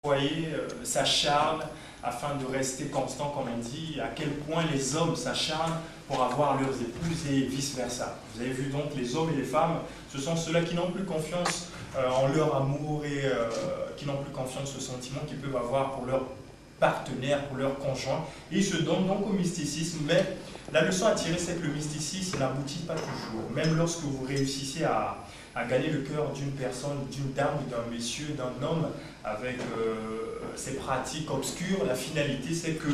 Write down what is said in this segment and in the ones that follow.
voyez, s'acharnent afin de rester constant, comme on dit, à quel point les hommes s'acharnent pour avoir leurs épouses et vice-versa. Vous avez vu donc, les hommes et les femmes, ce sont ceux-là qui n'ont plus confiance en leur amour et qui n'ont plus confiance aux sentiments qu'ils peuvent avoir pour leur partenaire, pour leur conjoint. Et ils se donnent donc au mysticisme, mais la leçon à tirer, c'est que le mysticisme n'aboutit pas toujours. Même lorsque vous réussissez à gagner le cœur d'une personne, d'une dame, d'un monsieur, d'un homme, avec ses pratiques obscures, la finalité c'est que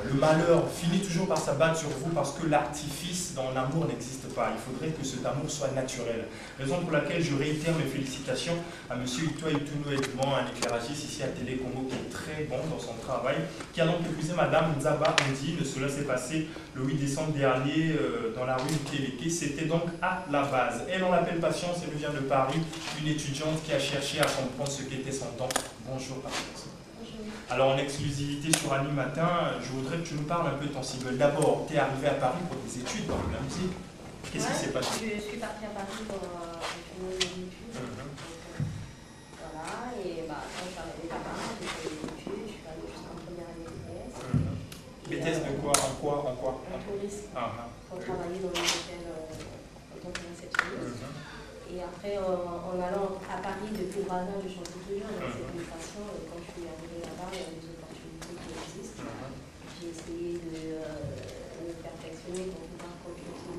le malheur finit toujours par s'abattre sur vous parce que l'artifice dans l'amour n'existe pas. Il faudrait que cet amour soit naturel. Raison pour laquelle je réitère mes félicitations à M. Itoa Itounou Edmond, un éclairagiste ici à Télé Congo qui est très bon dans son travail, qui a donc épousé Mme Nzaba Ondine. Cela s'est passé le 8 décembre dernier dans la rue Mkeleke. C'était donc à la base. Elle, on l'appelle Patience, elle vient de Paris, une étudiante qui a cherché à comprendre ce qu'était son temps. Bonjour Patience. Alors en exclusivité sur Animatin, je voudrais que tu nous parles un peu de ton single. D'abord, tu es arrivé à Paris pour des études dans la musique. Qu'est-ce qui s'est passé? Je suis partie à Paris pour finir mes études. Voilà, et quand je suis arrivée là-bas, j'ai fait des études, je suis allée jusqu'en première année de BTS. BTS de quoi? En quoi? En tourisme, pour travailler dans les hôtels en tant que réceptionniste. Et après, en allant à Paris depuis 3 ans, je chantais toujours, donc c'est une passion. Et quand je suis arrivée là-bas, il y a des opportunités qui existent. J'ai essayé de me perfectionner pour pouvoir concrétiser.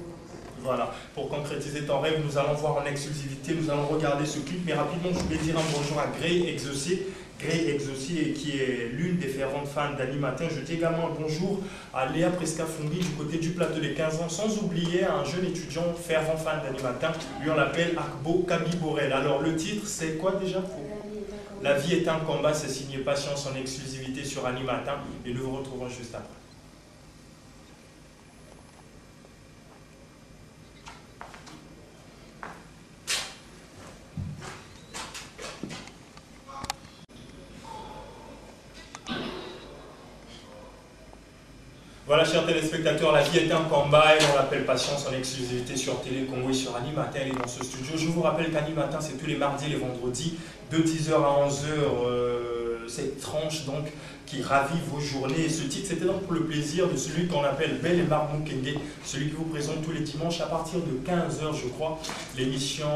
Voilà, pour concrétiser ton rêve, nous allons voir en exclusivité, nous allons regarder ce clip. Mais rapidement, je voulais dire un bonjour à Grey Exaucé. Grey Exaucé, qui est l'une des ferventes fans d'Animatin. Je dis également un bonjour à Léa Prescafumbi du côté du plateau des 15 ans, sans oublier un jeune étudiant fervent fan d'Animatin. Lui, on l'appelle Akbo Kabi Borel. Alors, le titre, c'est quoi déjà? La vie est un combat, c'est signé Patience en exclusivité sur Animatin. Et nous vous retrouvons juste après. Voilà, chers téléspectateurs, la vie est un combat et on l'appelle Patience en exclusivité sur Télé Congo et sur Animatin. Elle est dans ce studio. Je vous rappelle qu'Animatin, c'est tous les mardis et les vendredis, de 10h à 11h. Cette tranche donc qui ravit vos journées. Et ce titre, c'était donc pour le plaisir de celui qu'on appelle Bel et Mukenge, celui qui vous présente tous les dimanches à partir de 15h, je crois, l'émission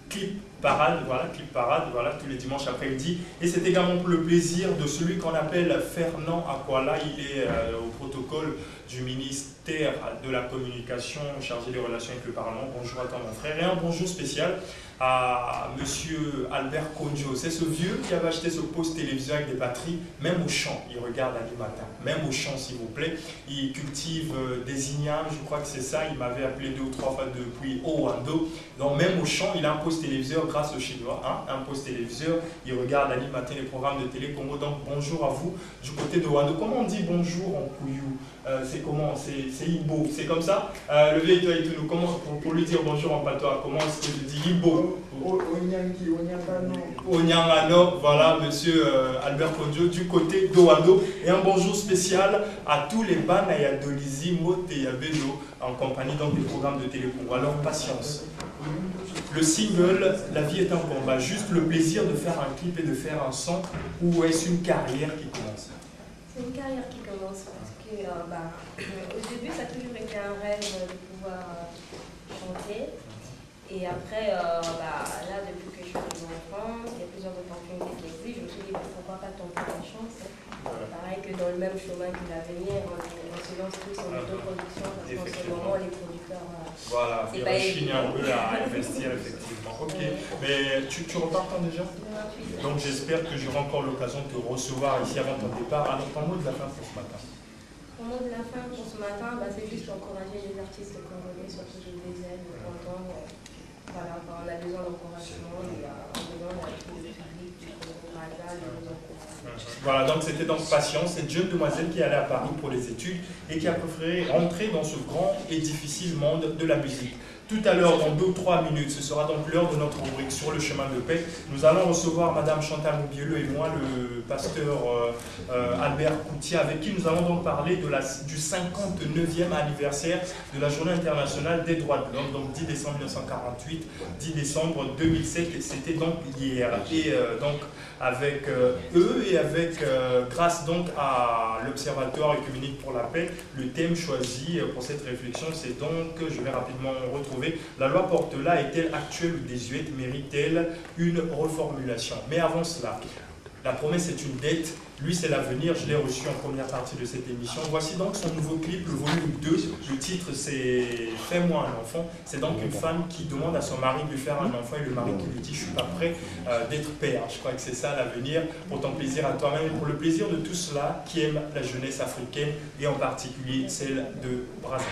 Clip Parade, voilà, tous les dimanches après-midi. Et c'est également pour le plaisir de celui qu'on appelle Fernand Akwala. Il est au protocole du ministère de la Communication, chargé des relations avec le Parlement. Bonjour à toi mon frère. Et un bonjour spécial à monsieur Albert Konjo. C'est ce vieux qui avait acheté ce poste téléviseur avec des batteries, même au champ. Il regarde Animatin, même au champ s'il vous plaît. Il cultive des ignames, je crois que c'est ça. Il m'avait appelé 2 ou 3 fois depuis Owando. Donc même au champ, il a un poste téléviseur grâce aux Chinois. Un poste téléviseur, il regarde Animatin, les programmes de Télé Congo. Donc bonjour à vous du côté de Owando. Comment on dit bonjour en Kouyou? C'est comment? C'est Ibo, c'est comme ça? Le vieux Itoa Itounou, comment pour lui dire bonjour en patois, comment est-ce que je dis Ibo? Onyangano, voilà, monsieur Albert Konjo du côté d'Owando. Et un bonjour spécial à tous les Banaya Dolizi, Mote et Abeno, en compagnie donc des programmes de Télé Congo. Alors, patience. Le single, la vie est un combat, juste le plaisir de faire un clip et de faire un son, ou est-ce une carrière qui commence? C'est une carrière qui commence parce que au début, ça a toujours été un rêve de pouvoir chanter. Et après, là, depuis que je suis arrivée en France, il y a plusieurs opportunités qui existent. Je me suis dit, pourquoi pas tenter la chance? Pareil que dans le même chemin que l'avenir, on se lance tous en autoproduction parce qu'en ce moment, les producteurs. Voilà, ils rechignent un peu à investir, effectivement. Ok, mais tu repars quand déjà? Donc j'espère que j'aurai encore l'occasion de te recevoir ici avant ton départ. Alors, ton mot de la fin pour ce matin? Mon mot de la fin pour ce matin, c'est juste encourager les artistes congolais, surtout je les aime, de entendre. Voilà, on a besoin d'encouragement, on a besoin d'un public qui nous encourage. Voilà, donc c'était donc Patience, cette jeune demoiselle qui est allée à Paris pour les études et qui a préféré rentrer dans ce grand et difficile monde de la musique. Tout à l'heure, dans 2 ou 3 minutes, ce sera donc l'heure de notre rubrique sur le chemin de paix. Nous allons recevoir Madame Chantal Moubiello et moi, le pasteur Albert Coutier, avec qui nous allons donc parler de du 59e anniversaire de la Journée internationale des droits de l'homme, donc 10 décembre 1948, 10 décembre 2007, et c'était donc hier. Et donc avec eux et avec grâce donc à l'Observatoire œcuménique pour la paix, le thème choisi pour cette réflexion, c'est donc, je vais rapidement retrouver, la loi Portela est-elle actuelle ou désuète, mérite-t-elle une reformulation? Mais avant cela, la promesse est une dette, lui c'est l'avenir, je l'ai reçu en première partie de cette émission. Voici donc son nouveau clip, le volume 2, le titre c'est « Fais-moi un enfant ». C'est donc une femme qui demande à son mari de lui faire un enfant et le mari qui lui dit « Je ne suis pas prêt d'être père ». Je crois que c'est ça l'avenir, pour ton plaisir à toi-même et pour le plaisir de tous ceux-là qui aiment la jeunesse africaine et en particulier celle de Brazzaville.